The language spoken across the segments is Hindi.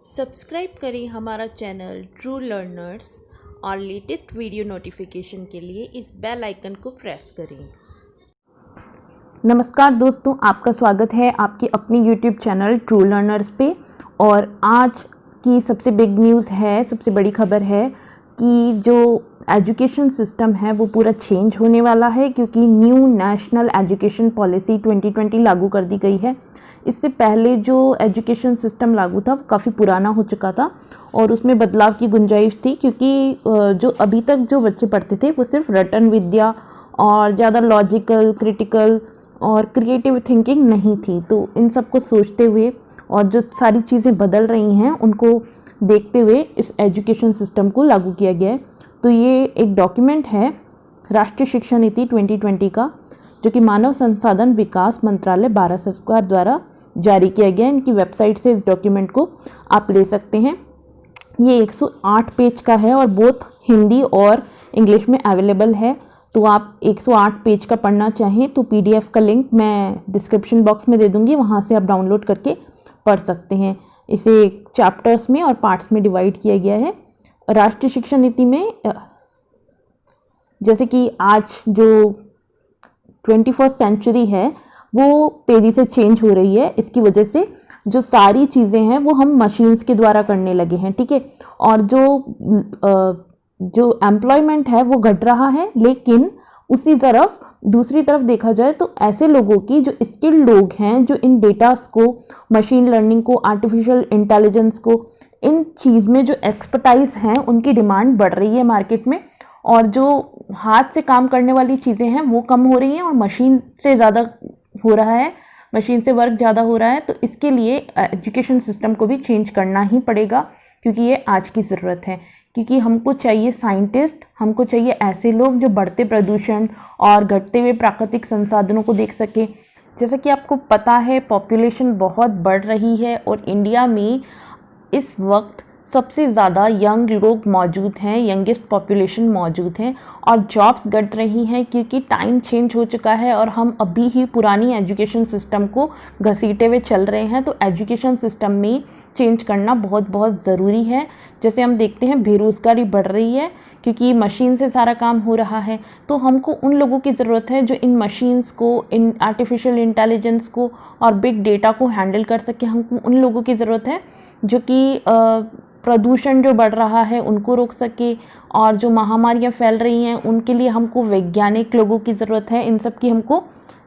सब्सक्राइब करें हमारा चैनल ट्रू लर्नर्स और लेटेस्ट वीडियो नोटिफिकेशन के लिए इस बेल आइकन को प्रेस करें। नमस्कार दोस्तों, आपका स्वागत है आपकी अपनी YouTube चैनल ट्रू लर्नर्स पे। और आज की सबसे बिग न्यूज़ है, सबसे बड़ी खबर है कि जो एजुकेशन सिस्टम है वो पूरा चेंज होने वाला है, क्योंकि न्यू नेशनल एजुकेशन पॉलिसी 2020 लागू कर दी गई है। इससे पहले जो एजुकेशन सिस्टम लागू था वो काफ़ी पुराना हो चुका था और उसमें बदलाव की गुंजाइश थी, क्योंकि जो अभी तक जो बच्चे पढ़ते थे वो सिर्फ रटन विद्या और ज़्यादा लॉजिकल, क्रिटिकल और क्रिएटिव थिंकिंग नहीं थी। तो इन सब को सोचते हुए और जो सारी चीज़ें बदल रही हैं उनको देखते हुए इस एजुकेशन सिस्टम को लागू किया गया है। तो ये एक डॉक्यूमेंट है राष्ट्रीय शिक्षा नीति 2020 का, जो कि मानव संसाधन विकास मंत्रालय भारत सरकार द्वारा जारी किया गया है। इनकी वेबसाइट से इस डॉक्यूमेंट को आप ले सकते हैं। ये 108 पेज का है और बोथ हिंदी और इंग्लिश में अवेलेबल है। तो आप 108 पेज का पढ़ना चाहें तो PDF का लिंक मैं डिस्क्रिप्शन बॉक्स में दे दूंगी, वहाँ से आप डाउनलोड करके पढ़ सकते हैं। इसे चैप्टर्स में और पार्ट्स में डिवाइड किया गया है। राष्ट्रीय शिक्षा नीति में जैसे कि आज जो 21st सेंचुरी है वो तेज़ी से चेंज हो रही है, इसकी वजह से जो सारी चीज़ें हैं वो हम मशीन्स के द्वारा करने लगे हैं, ठीक है। और जो एम्प्लॉयमेंट है वो घट रहा है, लेकिन उसी तरफ दूसरी तरफ देखा जाए तो ऐसे लोगों की जो स्किल्ड लोग हैं, जो इन डेटास को, मशीन लर्निंग को, आर्टिफिशियल इंटेलिजेंस को, इन चीज़ में जो एक्सपर्टाइज हैं उनकी डिमांड बढ़ रही है मार्केट में। और जो हाथ से काम करने वाली चीज़ें हैं वो कम हो रही हैं और मशीन से ज़्यादा हो रहा है, मशीन से वर्क ज़्यादा हो रहा है। तो इसके लिए एजुकेशन सिस्टम को भी चेंज करना ही पड़ेगा, क्योंकि ये आज की ज़रूरत है। क्योंकि हमको चाहिए साइंटिस्ट, हमको चाहिए ऐसे लोग जो बढ़ते प्रदूषण और घटते हुए प्राकृतिक संसाधनों को देख सके। जैसा कि आपको पता है पॉपुलेशन बहुत बढ़ रही है और इंडिया में इस वक्त सबसे ज़्यादा यंग लोग मौजूद हैं, यंगेस्ट पॉपुलेशन मौजूद हैं और जॉब्स घट रही हैं, क्योंकि टाइम चेंज हो चुका है और हम अभी ही पुरानी एजुकेशन सिस्टम को घसीटे हुए चल रहे हैं। तो एजुकेशन सिस्टम में चेंज करना बहुत बहुत ज़रूरी है। जैसे हम देखते हैं बेरोज़गारी बढ़ रही है क्योंकि मशीन से सारा काम हो रहा है। तो हमको उन लोगों की ज़रूरत है जो इन मशीन्स को, इन आर्टिफिशियल इंटेलिजेंस को और बिग डेटा को हैंडल कर सके। हमको उन लोगों की ज़रूरत है जो कि प्रदूषण जो बढ़ रहा है उनको रोक सके, और जो महामारियां फैल रही हैं उनके लिए हमको वैज्ञानिक लोगों की ज़रूरत है। इन सब की हमको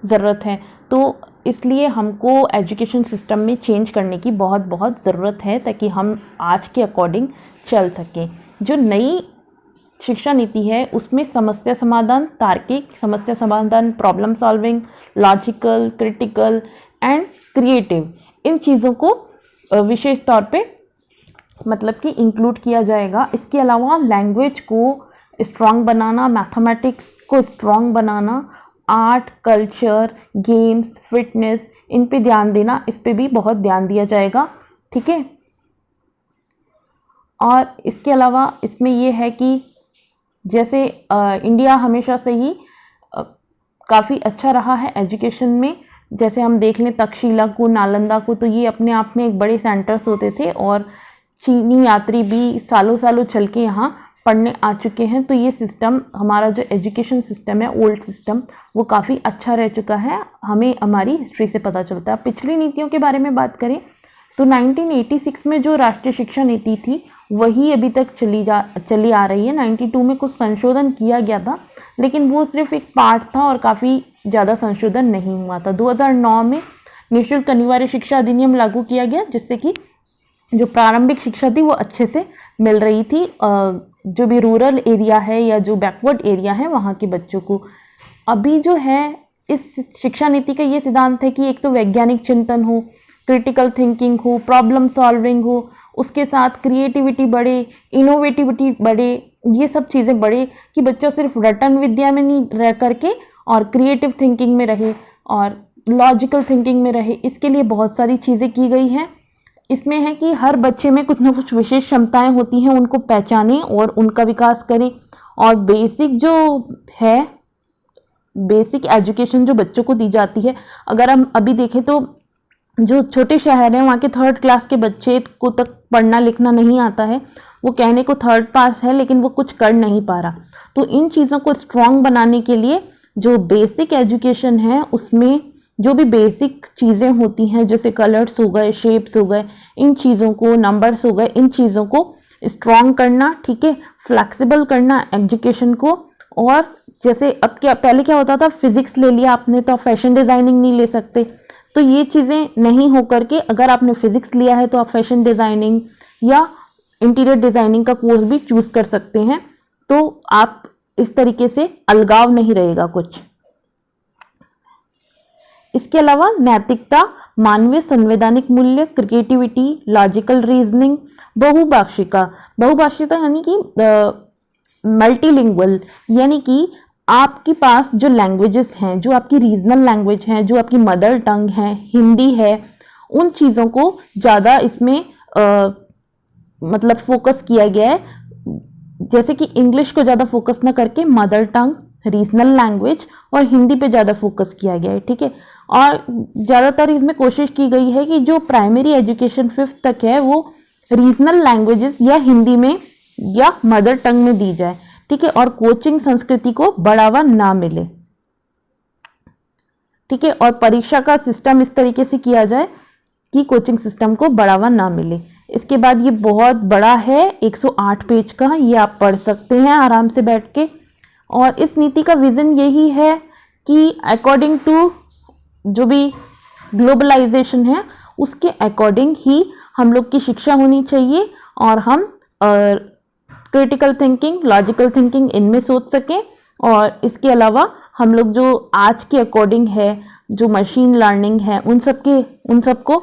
ज़रूरत है। तो इसलिए हमको एजुकेशन सिस्टम में चेंज करने की बहुत बहुत ज़रूरत है, ताकि हम आज के अकॉर्डिंग चल सकें। जो नई शिक्षा नीति है उसमें समस्या समाधान, तार्किक समस्या समाधान, problem solving, logical, critical and creative, इन चीज़ों को विशेष तौर पे मतलब कि इंक्लूड किया जाएगा। इसके अलावा लैंग्वेज को स्ट्रॉन्ग बनाना, मैथमेटिक्स को स्ट्रॉन्ग बनाना, आर्ट, कल्चर, गेम्स, फिटनेस, इन पे ध्यान देना, इस पे भी बहुत ध्यान दिया जाएगा, ठीक है। और इसके अलावा इसमें ये है कि जैसे इंडिया हमेशा से ही काफ़ी अच्छा रहा है एजुकेशन में। जैसे हम देख लें तक्षशिला को, नालंदा को, तो ये अपने आप में एक बड़े सेंटर्स होते थे और चीनी यात्री भी सालों सालों चल के यहाँ पढ़ने आ चुके हैं। तो ये सिस्टम, हमारा जो एजुकेशन सिस्टम है, ओल्ड सिस्टम, वो काफ़ी अच्छा रह चुका है। हमें हमारी हिस्ट्री से पता चलता है। पिछली नीतियों के बारे में बात करें तो 1986 में जो राष्ट्रीय शिक्षा नीति थी वही अभी तक चली आ रही है। 92 में कुछ संशोधन किया गया था, लेकिन वो सिर्फ एक पार्ट था और काफ़ी ज़्यादा संशोधन नहीं हुआ था। 2009 में निःशुल्क अनिवार्य शिक्षा अधिनियम लागू किया गया, जिससे कि जो प्रारंभिक शिक्षा थी वो अच्छे से मिल रही थी जो भी रूरल एरिया है या जो बैकवर्ड एरिया है वहाँ के बच्चों को। अभी जो है इस शिक्षा नीति का ये सिद्धांत है कि एक तो वैज्ञानिक चिंतन हो, क्रिटिकल थिंकिंग हो, प्रॉब्लम सॉल्विंग हो, उसके साथ क्रिएटिविटी बढ़े, इनोवेटिविटी बढ़े, ये सब चीज़ें बढ़े, कि बच्चा सिर्फ रटन विद्या में नहीं रह करके और क्रिएटिव थिंकिंग में रहे और लॉजिकल थिंकिंग में रहे। इसके लिए बहुत सारी चीज़ें की गई हैं। इसमें है कि हर बच्चे में कुछ ना कुछ विशेष क्षमताएं होती हैं, उनको पहचानें और उनका विकास करें। और बेसिक जो है, बेसिक एजुकेशन जो बच्चों को दी जाती है, अगर हम अभी देखें तो जो छोटे शहर हैं वहाँ के 3rd क्लास के बच्चे को तक पढ़ना लिखना नहीं आता है, वो कहने को 3rd पास है लेकिन वो कुछ कर नहीं पा रहा। तो इन चीज़ों को स्ट्रॉन्ग बनाने के लिए जो बेसिक एजुकेशन है उसमें जो भी बेसिक चीज़ें होती हैं जैसे कलर्स हो गए, शेप्स हो गए, इन चीज़ों को, नंबर्स हो गए, इन चीज़ों को स्ट्रॉन्ग करना, ठीक है, फ्लेक्सिबल करना एजुकेशन को। और जैसे अब क्या, पहले क्या होता था, फिजिक्स ले लिया आपने तो आप फैशन डिज़ाइनिंग नहीं ले सकते, तो ये चीज़ें नहीं हो करके अगर आपने फिजिक्स लिया है तो आप फैशन डिज़ाइनिंग या इंटीरियर डिज़ाइनिंग का कोर्स भी चूज़ कर सकते हैं। तो आप इस तरीके से अलगाव नहीं रहेगा कुछ। इसके अलावा नैतिकता, मानवीय संवैधानिक मूल्य, क्रिएटिविटी, लॉजिकल रीजनिंग, बहुभाषिका। बहुभाषिता यानी कि मल्टीलिंगुअल, यानी कि आपके पास जो लैंग्वेजेस हैं, जो आपकी रीजनल लैंग्वेज हैं, जो आपकी मदर टंग है, हिंदी है, उन चीज़ों को ज़्यादा इसमें मतलब फोकस किया गया है। जैसे कि इंग्लिश को ज़्यादा फोकस ना करके मदर टंग, रीजनल लैंग्वेज और हिंदी पे ज़्यादा फोकस किया गया है, ठीक है। और ज़्यादातर इसमें कोशिश की गई है कि जो प्राइमरी एजुकेशन 5th तक है वो रीजनल लैंग्वेजेस या हिंदी में या मदर टंग में दी जाए, ठीक है, और कोचिंग संस्कृति को बढ़ावा ना मिले, ठीक है, और परीक्षा का सिस्टम इस तरीके से किया जाए कि कोचिंग सिस्टम को बढ़ावा ना मिले। इसके बाद ये बहुत बड़ा है, 108 पेज का, ये आप पढ़ सकते हैं आराम से बैठ के। और इस नीति का विजन यही है कि अकॉर्डिंग टू जो भी ग्लोबलाइजेशन है उसके अकॉर्डिंग ही हम लोग की शिक्षा होनी चाहिए और हम क्रिटिकल थिंकिंग, लॉजिकल थिंकिंग इनमें सोच सकें। और इसके अलावा हम लोग जो आज के अकॉर्डिंग है, जो मशीन लर्निंग है, उन सबको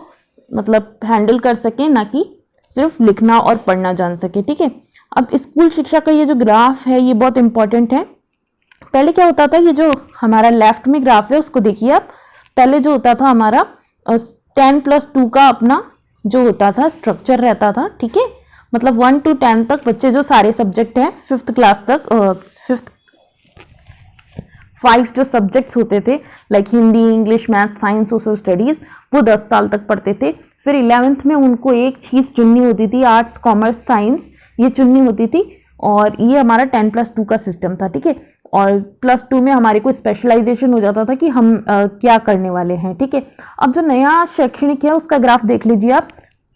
मतलब हैंडल कर सकें, ना कि सिर्फ लिखना और पढ़ना जान सके, ठीक है। अब स्कूल शिक्षा का ये जो ग्राफ है ये बहुत इंपॉर्टेंट है। पहले क्या होता था, ये जो हमारा लेफ्ट में ग्राफ है उसको देखिए आप। पहले जो होता था हमारा 10+2 का अपना जो होता था स्ट्रक्चर रहता था, ठीक है, मतलब 1 to 10 तक बच्चे जो सारे सब्जेक्ट हैं 5th क्लास तक, 5 जो सब्जेक्ट्स होते थे like Hindi, English, math, science, social studies, वो 10 साल तक पढ़ते थे। फिर 11th में उनको एक चीज़ चुननी होती थी, आर्ट्स, कॉमर्स, साइंस, ये चुननी होती थी। और ये हमारा 10+2 का सिस्टम था, ठीक है। और +2 में हमारे को स्पेशलाइजेशन हो जाता था कि हम क्या करने वाले हैं, ठीक है। अब जो नया शैक्षणिक है उसका ग्राफ देख लीजिए आप।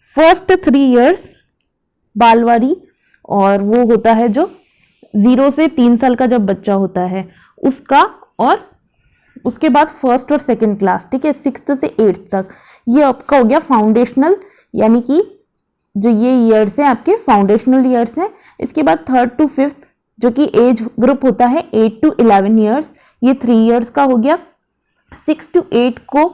फर्स्ट 3 इयर्स बालवाड़ी, और वो होता है जो 0 से 3 साल का जब बच्चा होता है उसका, और उसके बाद 1st और 2nd क्लास, ठीक है, 6th से 8th तक, ये आपका हो गया फाउंडेशनल, यानी कि जो ये ईयर्स हैं आपके फाउंडेशनल ईयर्स हैं। इसके बाद 3rd to 5th जो कि एज ग्रुप होता है 8 to 11 ईयर्स, ये 3 इयर्स का हो गया। 6 to 8 को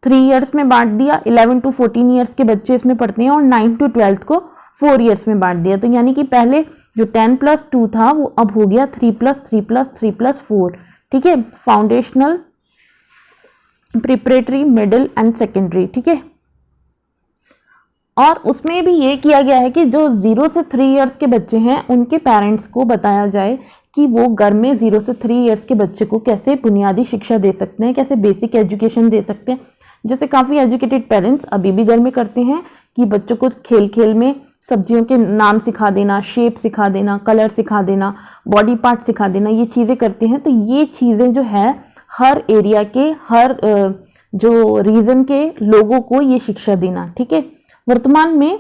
3 इयर्स में बांट दिया, 11 to 14 इयर्स के बच्चे इसमें पढ़ते हैं, और 9 to 12th को 4 इयर्स में बांट दिया। तो यानी कि पहले जो 10+2 था वो अब हो गया 3+3+3+4, ठीक है, foundational, preparatory, middle and secondary, ठीक है। और उसमें भी ये किया गया है कि जो 0 से 3 इयर्स के बच्चे हैं उनके पेरेंट्स को बताया जाए कि वो घर में 0 से 3 इयर्स के बच्चे को कैसे बुनियादी शिक्षा दे सकते हैं, कैसे बेसिक एजुकेशन दे सकते हैं। जैसे काफ़ी एजुकेटेड पेरेंट्स अभी भी घर में करते हैं कि बच्चों को खेल खेल में सब्जियों के नाम सिखा देना, शेप सिखा देना, कलर सिखा देना, बॉडी पार्ट सिखा देना, ये चीज़ें करते हैं। तो ये चीज़ें जो है हर एरिया के, हर जो रीजन के लोगों को ये शिक्षा देना, ठीक है। वर्तमान में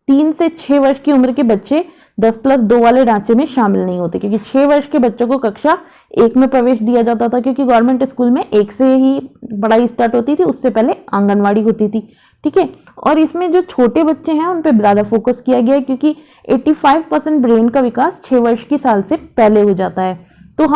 3 से 6 वर्ष की उम्र के बच्चे 10+2 वाले ढांचे में शामिल नहीं होते, क्योंकि 6 वर्ष के बच्चों को कक्षा 1 में प्रवेश दिया जाता था, क्योंकि गवर्नमेंट स्कूल में 1 से ही पढ़ाई स्टार्ट होती थी, उससे पहले आंगनवाड़ी होती थी, ठीक है। और इसमें जो छोटे बच्चे हैं उन पर ज़्यादा फोकस किया गया है, क्योंकि 85% ब्रेन का विकास 6 वर्ष की साल से पहले हो जाता है। तो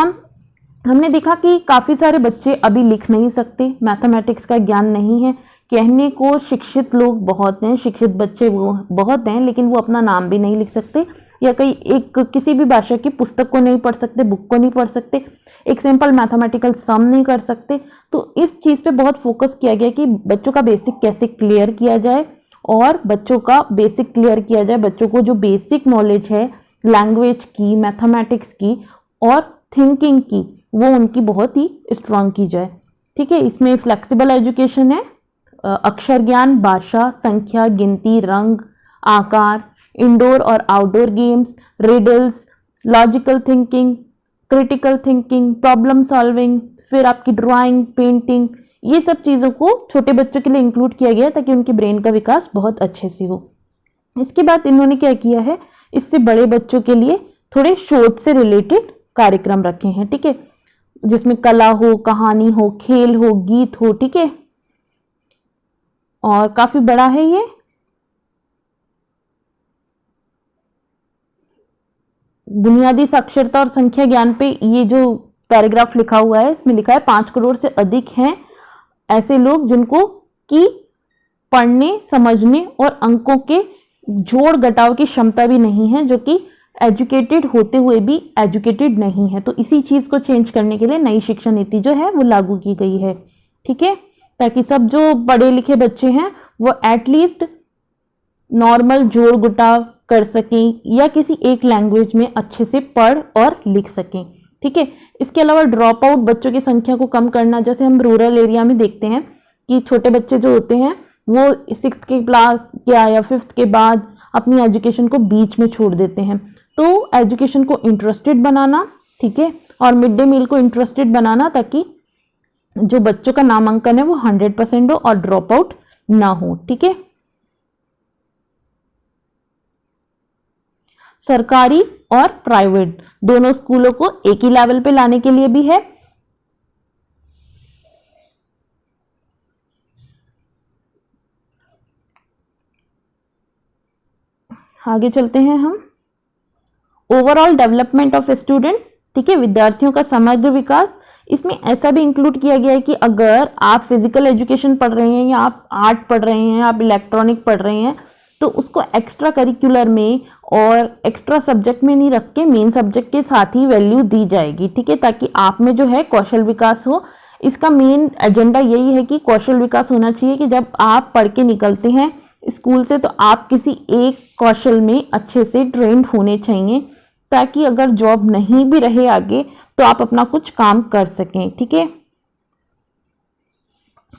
हमने देखा कि काफ़ी सारे बच्चे अभी लिख नहीं सकते, मैथमेटिक्स का ज्ञान नहीं है। कहने को शिक्षित लोग बहुत हैं, शिक्षित बच्चे वो बहुत हैं, लेकिन वो अपना नाम भी नहीं लिख सकते, या किसी भी भाषा की पुस्तक को नहीं पढ़ सकते, बुक को नहीं पढ़ सकते, एक सिंपल मैथमेटिकल सम नहीं कर सकते। तो इस चीज़ पे बहुत फोकस किया गया कि बच्चों का बेसिक कैसे क्लियर किया जाए, और बच्चों का बेसिक क्लियर किया जाए, बच्चों को जो बेसिक नॉलेज है लैंग्वेज की, मैथमेटिक्स की और थिंकिंग की, वो उनकी बहुत ही स्ट्रांग की जाए, ठीक है। इसमें फ्लेक्सिबल एजुकेशन है, अक्षर ज्ञान, भाषा, संख्या, गिनती, रंग, आकार, इंडोर और outdoor games, riddles, logical thinking, critical thinking, problem solving, फिर आपकी ड्राइंग, पेंटिंग, ये सब चीज़ों को छोटे बच्चों के लिए इंक्लूड किया गया है ताकि उनके ब्रेन का विकास बहुत अच्छे से हो। इसके बाद इन्होंने क्या किया है, इससे बड़े बच्चों के लिए थोड़े शोध से रिलेटेड कार्यक्रम रखे हैं, ठीक है, जिसमें कला हो, कहानी हो, खेल हो, गीत हो, ठीक है, और काफी बड़ा है ये। बुनियादी साक्षरता और संख्या ज्ञान पे ये जो पैराग्राफ लिखा हुआ है, इसमें लिखा है 5 करोड़ से अधिक हैं ऐसे लोग जिनको कि पढ़ने, समझने और अंकों के जोड़ घटाव की क्षमता भी नहीं है, जो कि एजुकेटेड होते हुए भी एजुकेटेड नहीं है। तो इसी चीज को चेंज करने के लिए नई शिक्षा नीति जो है वो लागू की गई है, ठीक है, ताकि सब जो पढ़े लिखे बच्चे हैं वो एटलीस्ट नॉर्मल जोड़ घटाव कर सकें या किसी एक लैंग्वेज में अच्छे से पढ़ और लिख सकें, ठीक है। इसके अलावा ड्रॉप आउट बच्चों की संख्या को कम करना, जैसे हम रूरल एरिया में देखते हैं कि छोटे बच्चे जो होते हैं वो 6th के क्लास या 5th के बाद अपनी एजुकेशन को बीच में छोड़ देते हैं। तो एजुकेशन को इंटरेस्टेड बनाना, ठीक है, और मिड डे मील को इंटरेस्टेड बनाना ताकि जो बच्चों का नामांकन है वो 100% हो और ड्रॉप आउट ना हो, ठीक है। सरकारी और प्राइवेट दोनों स्कूलों को एक ही लेवल पे लाने के लिए भी है। आगे चलते हैं हम। ओवरऑल डेवलपमेंट ऑफ स्टूडेंट्स, ठीक है, विद्यार्थियों का समग्र विकास। इसमें ऐसा भी इंक्लूड किया गया है कि अगर आप फिजिकल एजुकेशन पढ़ रहे हैं या आप आर्ट पढ़ रहे हैं, आप इलेक्ट्रॉनिक पढ़ रहे हैं, तो उसको एक्स्ट्रा करिकुलर में और एक्स्ट्रा सब्जेक्ट में नहीं रख के मेन सब्जेक्ट के साथ ही वैल्यू दी जाएगी, ठीक है, ताकि आप में जो है कौशल विकास हो। इसका मेन एजेंडा यही है कि कौशल विकास होना चाहिए कि जब आप पढ़ के निकलते हैं स्कूल से तो आप किसी एक कौशल में अच्छे से ट्रेंड होने चाहिए, ताकि अगर जॉब नहीं भी रहे आगे तो आप अपना कुछ काम कर सकें, ठीक है।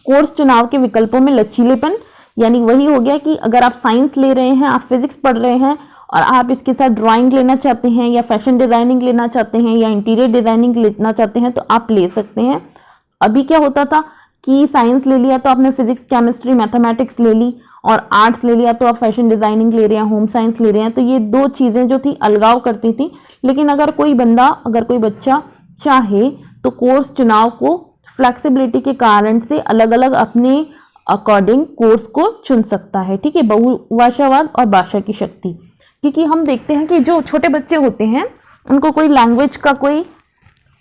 कोर्स चुनाव के विकल्पों में लचीलेपन, यानी वही हो गया कि अगर आप साइंस ले रहे हैं, आप फिजिक्स पढ़ रहे हैं और आप इसके साथ ड्राइंग लेना चाहते हैं या फैशन डिजाइनिंग लेना चाहते हैं या इंटीरियर डिजाइनिंग लेना चाहते हैं तो आप ले सकते हैं। अभी क्या होता था कि साइंस ले लिया तो आपने फिजिक्स, केमिस्ट्री, मैथमेटिक्स ले ली, और आर्ट्स ले लिया तो आप फैशन डिजाइनिंग ले रहे हैं, होम साइंस ले रहे हैं, तो ये दो चीजें जो थी अलगाव करती थी। लेकिन अगर कोई बच्चा चाहे तो कोर्स चुनाव को फ्लेक्सिबिलिटी के कारण से अलग अलग अपने अकॉर्डिंग कोर्स को चुन सकता है, ठीक है। बहुभाषावाद और भाषा की शक्ति, क्योंकि हम देखते हैं कि जो छोटे बच्चे होते हैं उनको कोई लैंग्वेज का कोई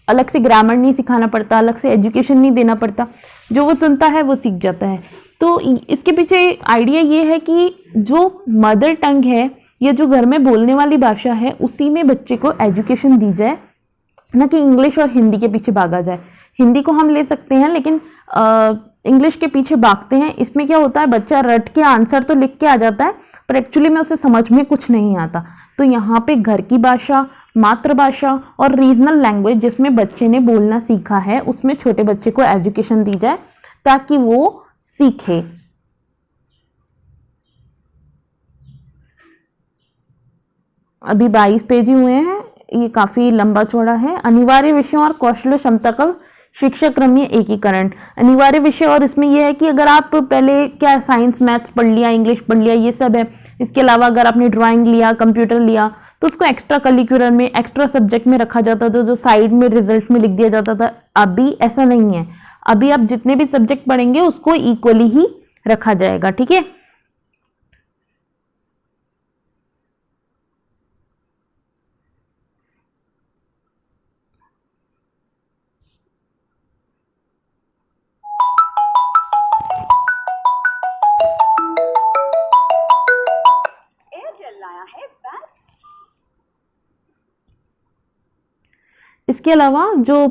अलग से ग्रामर नहीं सिखाना पड़ता, अलग से एजुकेशन नहीं देना पड़ता, जो वो सुनता है वो सीख जाता है। तो इसके पीछे आइडिया ये है कि जो मदर टंग है या जो घर में बोलने वाली भाषा है उसी में बच्चे को एजुकेशन दी जाए, ना कि इंग्लिश और हिंदी के पीछे भागा जाए। हिंदी को हम ले सकते हैं लेकिन इंग्लिश के पीछे भागते हैं। इसमें क्या होता है, बच्चा रट के आंसर तो लिख के आ जाता है पर एक्चुअली में उसे समझ में कुछ नहीं आता। तो यहाँ पे घर की भाषा, मातृभाषा और रीजनल लैंग्वेज जिसमें बच्चे ने बोलना सीखा है उसमें छोटे बच्चे को एजुकेशन दी जाए ताकि वो सीखे। अभी 22 पेज ही हुए हैं, ये काफी लंबा चौड़ा है। अनिवार्य विषयों और कौशल क्षमता का शिक्षा क्रमीय एकीकरण, अनिवार्य विषय, और इसमें यह है कि अगर आप पहले क्या साइंस, मैथ्स पढ़ लिया, इंग्लिश पढ़ लिया, ये सब है, इसके अलावा अगर आपने ड्राइंग लिया, कंप्यूटर लिया, तो उसको एक्स्ट्रा करिकुलर में, एक्स्ट्रा सब्जेक्ट में रखा जाता था, जो साइड में रिजल्ट में लिख दिया जाता था। अभी ऐसा नहीं है, अभी आप जितने भी सब्जेक्ट पढ़ेंगे उसको इक्वली ही रखा जाएगा, ठीक है। इसके अलावा जो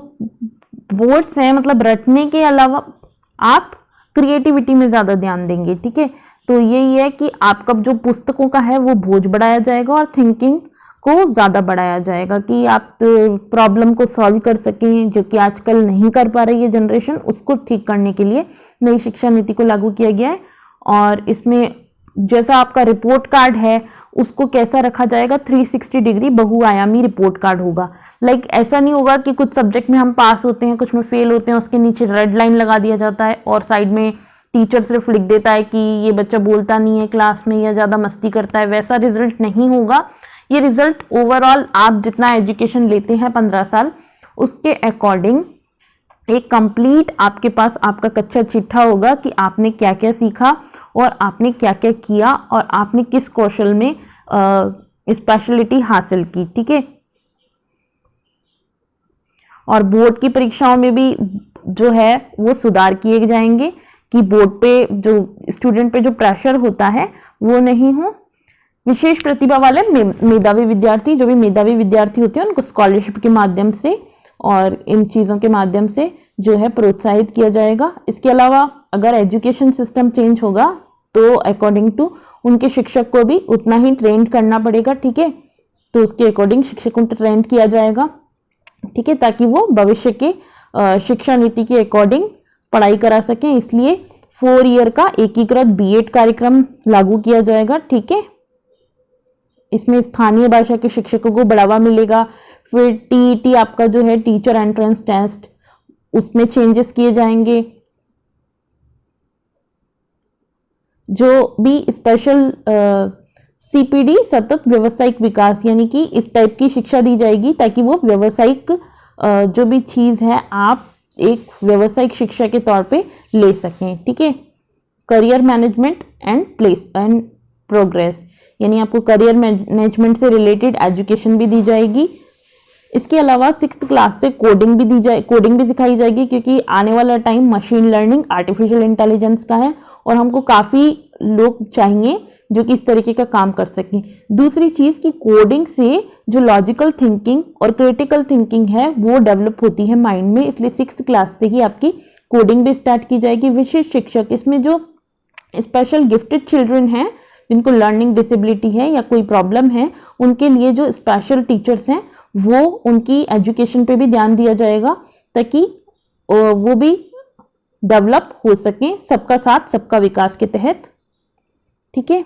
बोर्ड्स हैं, मतलब रटने के अलावा आप क्रिएटिविटी में ज़्यादा ध्यान देंगे, ठीक है। तो यही है कि आपका जो पुस्तकों का है वो बोझ बढ़ाया जाएगा और थिंकिंग को ज़्यादा बढ़ाया जाएगा कि आप प्रॉब्लम को सॉल्व कर सकें, जो कि आजकल नहीं कर पा रही है जनरेशन, उसको ठीक करने के लिए नई शिक्षा नीति को लागू किया गया है। और इसमें जैसा आपका रिपोर्ट कार्ड है उसको कैसा रखा जाएगा, 360 डिग्री बहुआयामी रिपोर्ट कार्ड होगा। लाइक ऐसा नहीं होगा कि कुछ सब्जेक्ट में हम पास होते हैं, कुछ में फेल होते हैं, उसके नीचे रेड लाइन लगा दिया जाता है और साइड में टीचर सिर्फ लिख देता है कि ये बच्चा बोलता नहीं है क्लास में या ज़्यादा मस्ती करता है। वैसा रिजल्ट नहीं होगा। ये रिजल्ट ओवरऑल आप जितना एजुकेशन लेते हैं 15 साल, उसके अकॉर्डिंग एक कंप्लीट आपके पास आपका कच्चा चिट्ठा होगा कि आपने क्या क्या सीखा और आपने क्या क्या किया और आपने किस कौशल में स्पेशलिटी हासिल की। ठीक है। और बोर्ड की परीक्षाओं में भी जो है वो सुधार किए जाएंगे कि बोर्ड पे जो स्टूडेंट पे जो प्रेशर होता है वो नहीं हो। विशेष प्रतिभा वाले मेधावी विद्यार्थी, जो भी मेधावी विद्यार्थी होते हैं, उनको स्कॉलरशिप के माध्यम से और इन चीज़ों के माध्यम से जो है प्रोत्साहित किया जाएगा। इसके अलावा अगर एजुकेशन सिस्टम चेंज होगा तो अकॉर्डिंग टू उनके शिक्षक को भी उतना ही ट्रेन करना पड़ेगा। ठीक है। तो उसके अकॉर्डिंग शिक्षकों को ट्रेन किया जाएगा। ठीक है, ताकि वो भविष्य के शिक्षा नीति के अकॉर्डिंग पढ़ाई करा सकें। इसलिए 4 ईयर का एकीकृत बीएड कार्यक्रम लागू किया जाएगा। ठीक है। इसमें स्थानीय भाषा के शिक्षकों को बढ़ावा मिलेगा। फिर टीईटी आपका जो है टीचर एंट्रेंस टेस्ट, उसमें चेंजेस किए जाएंगे। जो भी स्पेशल सीपीडी सतत व्यावसायिक विकास, यानी कि इस टाइप की शिक्षा दी जाएगी ताकि वो व्यावसायिक जो भी चीज है आप एक व्यावसायिक शिक्षा के तौर पे ले सकें। ठीक है। Career management and place and progress, यानी आपको करियर मैनेजमेंट से रिलेटेड एजुकेशन भी दी जाएगी। इसके अलावा 6th क्लास से कोडिंग भी सिखाई जाएगी, क्योंकि आने वाला time machine learning, artificial intelligence का है और हमको काफ़ी लोग चाहिए जो कि इस तरीके का काम कर सकें। दूसरी चीज़ कि कोडिंग से जो लॉजिकल थिंकिंग और क्रिटिकल थिंकिंग है वो डेवलप होती है माइंड में, इसलिए 6th क्लास से ही आपकी कोडिंग भी स्टार्ट की जाएगी। विशेष शिक्षक, इसमें जो स्पेशल गिफ्टेड चिल्ड्रन हैं जिनको लर्निंग डिसेबिलिटी है या कोई प्रॉब्लम है, उनके लिए जो स्पेशल टीचर्स हैं वो उनकी एजुकेशन पे भी ध्यान दिया जाएगा ताकि वो भी डेवलप हो सकें सबका साथ सबका विकास के तहत। ठीक है।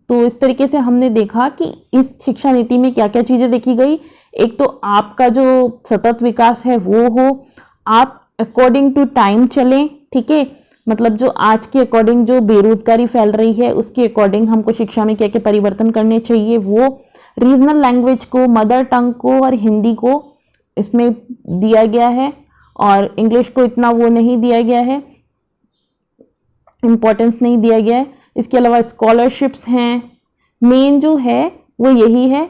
तो इस तरीके से हमने देखा कि इस शिक्षा नीति में क्या क्या चीजें देखी गई। एक तो आपका जो सतत विकास है वो हो, आप अकॉर्डिंग टू टाइम चलें। ठीक है। मतलब जो आज के अकॉर्डिंग जो बेरोजगारी फैल रही है उसके अकॉर्डिंग हमको शिक्षा में क्या क्या परिवर्तन करने चाहिए, वो रीजनल लैंग्वेज को, मदर टंग को और हिंदी को इसमें दिया गया है और इंग्लिश को इतना वो नहीं दिया गया है, इम्पोर्टेंस नहीं दिया गया है। इसके अलावा स्कॉलरशिप्स हैं। मेन जो है वो यही है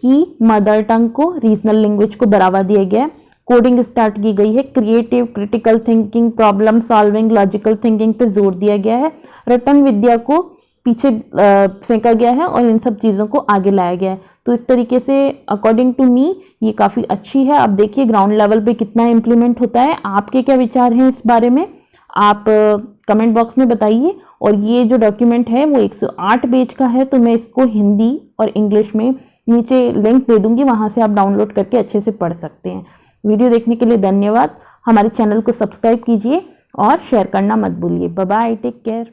कि मदर टंग को, रीजनल लैंग्वेज को बढ़ावा दिया गया है। कोडिंग स्टार्ट की गई है। Creative, critical thinking, problem solving, logical thinking पे जोर दिया गया है। रटन विद्या को पीछे फेंका गया है और इन सब चीज़ों को आगे लाया गया है। तो इस तरीके से अकॉर्डिंग टू मी ये काफ़ी अच्छी है। अब देखिए ग्राउंड लेवल पे कितना इम्प्लीमेंट होता है। आपके क्या विचार हैं इस बारे में, आप कमेंट बॉक्स में बताइए। और ये जो डॉक्यूमेंट है वो 108 पेज का है, तो मैं इसको हिंदी और इंग्लिश में नीचे लिंक दे दूंगी, वहाँ से आप डाउनलोड करके अच्छे से पढ़ सकते हैं। वीडियो देखने के लिए धन्यवाद। हमारे चैनल को सब्सक्राइब कीजिए और शेयर करना मत भूलिए। Bye bye, take care.